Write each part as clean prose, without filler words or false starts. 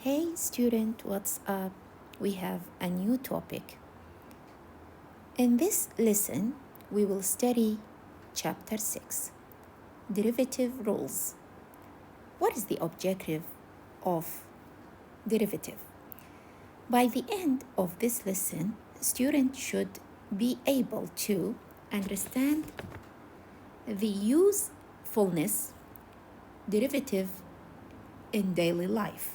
Hey student, what's up? We have a new topic. In this lesson, we will study chapter 6, derivative rules. What is the objective of derivative? By the end of this lesson, students should be able to understand the usefulness derivative in daily life.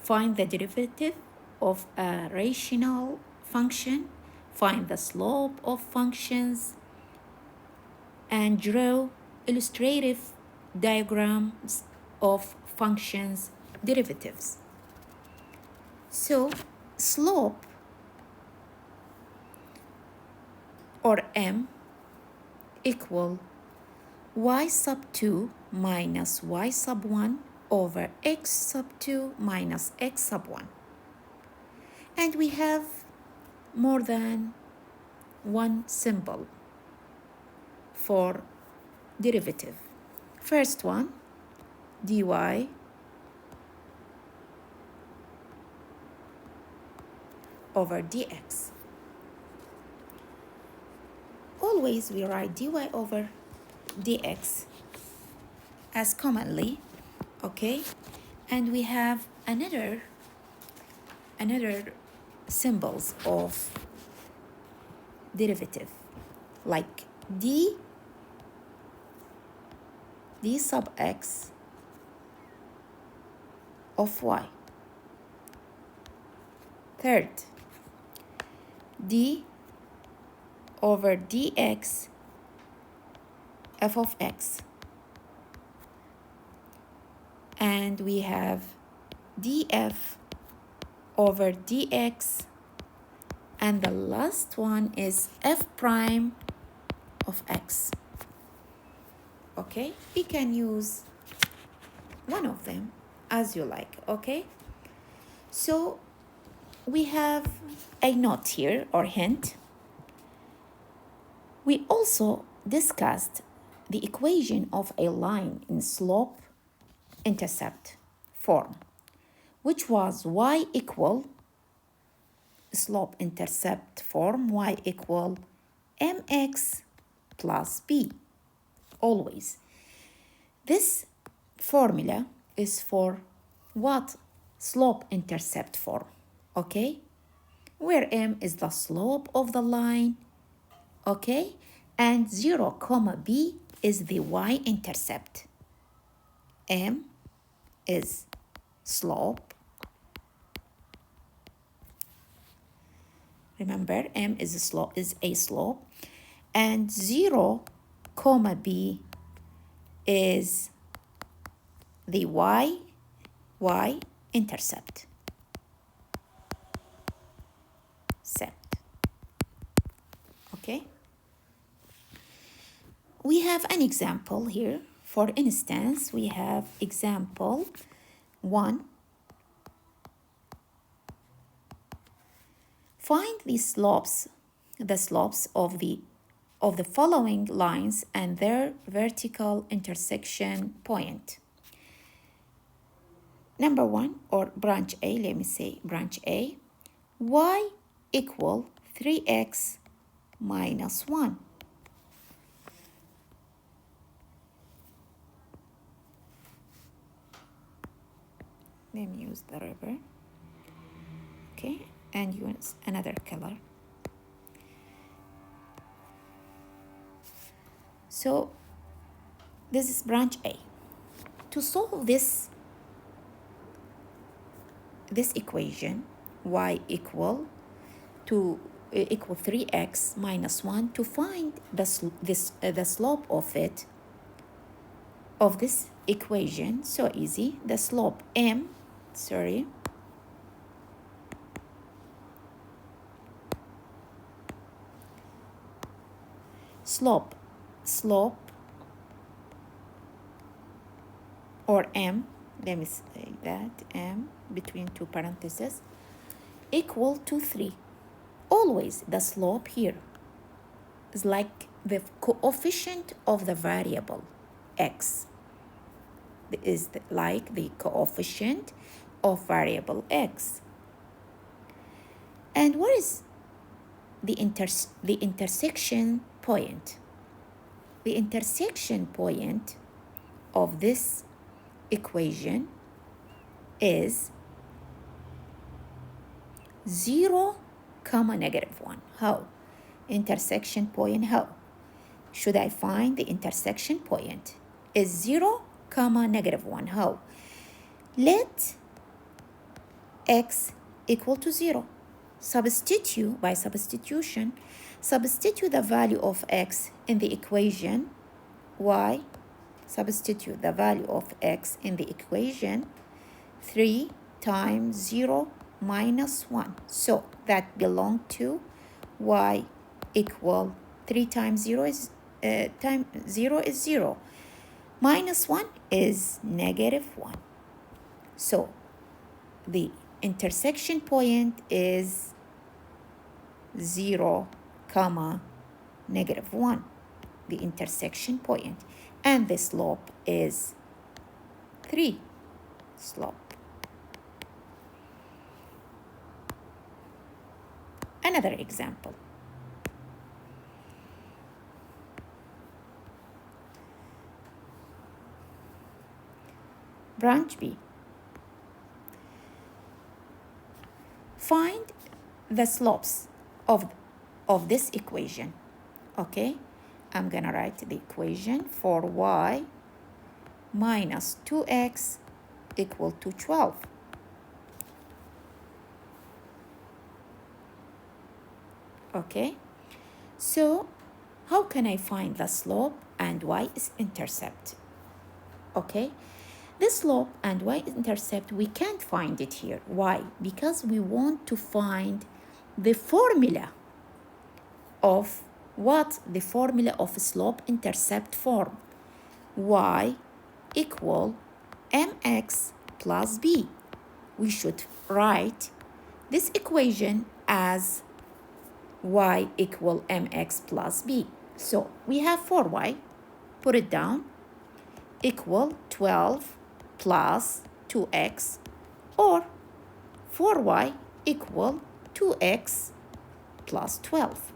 Find the derivative of a rational function, find the slope of functions, and draw illustrative diagrams of functions derivatives. So, slope or m equal y sub 2 minus y sub 1 over x sub 2 minus x sub 1. And we have more than one symbol for derivative. First one, dy over dx. Always we write dy over dx as commonly, okay? And we have another symbols of derivative, like d sub x of y. Third, d over dx f of x. And we have df over dx, and the last one is f prime of x. Okay, we can use one of them as you like, okay? So we have a note here or hint. We also discussed the equation of a line in slope-intercept form, which was y equal slope-intercept form, y equal mx plus b. Always. This formula is for what? Slope-intercept form, okay? Where m is the slope of the line, okay? And 0, b is the y-intercept. M is slope. Remember, m is a slope, and 0, b is the y-intercept. Okay? We have an example here. For instance, we have example 1. Find the slopes of the following lines and their vertical intersection point. Number 1, or branch A, let me say branch A, y equal 3x minus 1. Let me use the rubber, okay, and use another color. So this is branch A. To solve this equation, y equal 3x minus 1, to find the slope of this equation, so easy. The slope slope or m, let me say that, m between two parentheses, equal to 3. Always the slope here is like the coefficient of the variable x, is like the coefficient of variable x. And what is the intersection point? The intersection point of this equation is 0, -1. How? Intersection point, how? Should I find the intersection point? Is 0, -1. How? Let x equal to 0. Substitute, by substitution, substitute the value of x in the equation. Y, substitute the value of x in the equation. 3 times 0 minus 1. So that belongs to y equal 3 times 0 is 0 minus 1 is -1. So the intersection point is 0, -1, the intersection point, and the slope is 3 slope. Another example. Branch B. Find the slopes of this equation. Okay, I'm gonna write the equation for y minus 2x equal to 12. Okay, so how can I find the slope and y-intercept? Okay, the slope and y-intercept, we can't find it here. Why? Because we want to find the formula of what? The formula of slope-intercept form. Y equal mx plus b. We should write this equation as y equal mx plus b. So we have 4y, put it down, equal 12 plus 2x, or 4y equal 2x plus 12.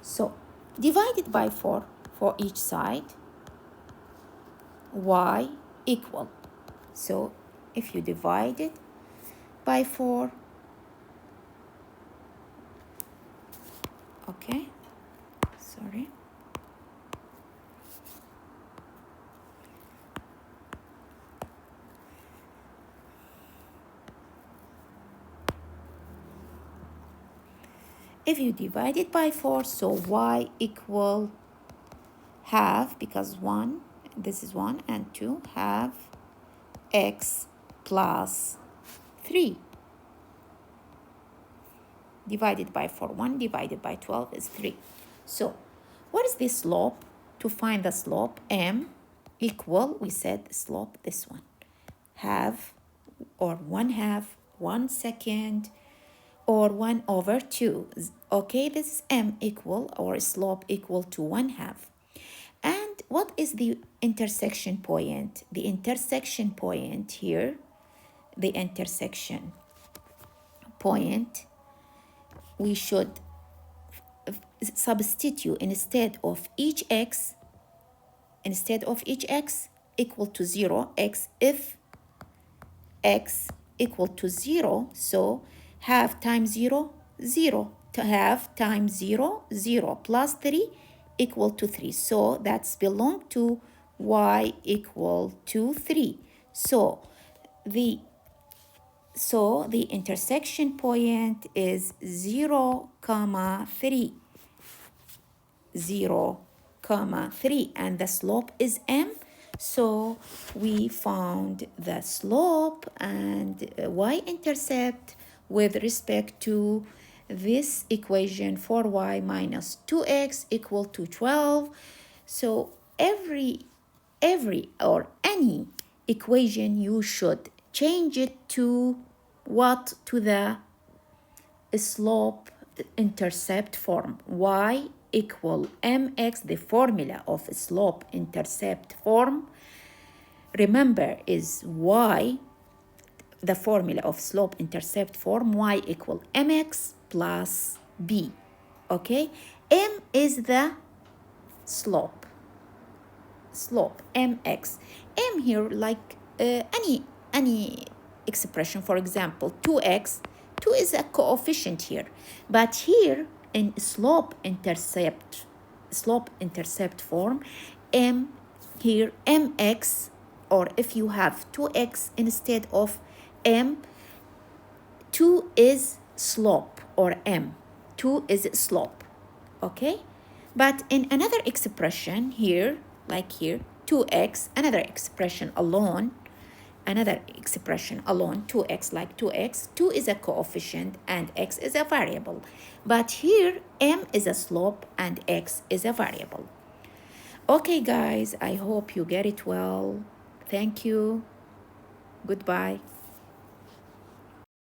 So divided by 4 for each side, y equal. So if you divide it by 4, okay, sorry. If you divide it by 4, so y equal half, because 1, this is 1 and 2, half x plus 3. Divided by 4, 1 divided by 12 is 3. So what is the slope? To find the slope, m equal, we said the slope, this one, half or 1/2, 1 second, or 1/2. Okay, this is m equal, or slope equal to 1/2. And what is the intersection point? The intersection point here, the intersection point, we should substitute instead of each x equal to 0, x, if x equal to 0, so half times 0, 0, to half times 0, 0, plus 3 equal to 3. So that's belong to y equal to 3. So the intersection point is 0, 3. 0, 3, and the slope is m. So we found the slope and y-intercept with respect to this equation, 4y minus 2x equal to 12. So every or any equation, you should change it to what? To the slope intercept form. Y equal mx, the formula of slope intercept form, remember is y, the formula of slope-intercept form, y equal mx plus b, okay? M is the slope, mx. M here like any expression, for example, 2x, 2 is a coefficient here, but here in slope-intercept form, m here, mx, or if you have 2x instead of m, 2 is slope, or m, 2 is slope, okay? But in another expression here, like here, 2x, another expression alone, 2x, like 2x, 2 is a coefficient and x is a variable. But here, m is a slope and x is a variable. Okay, guys, I hope you get it well. Thank you. Goodbye.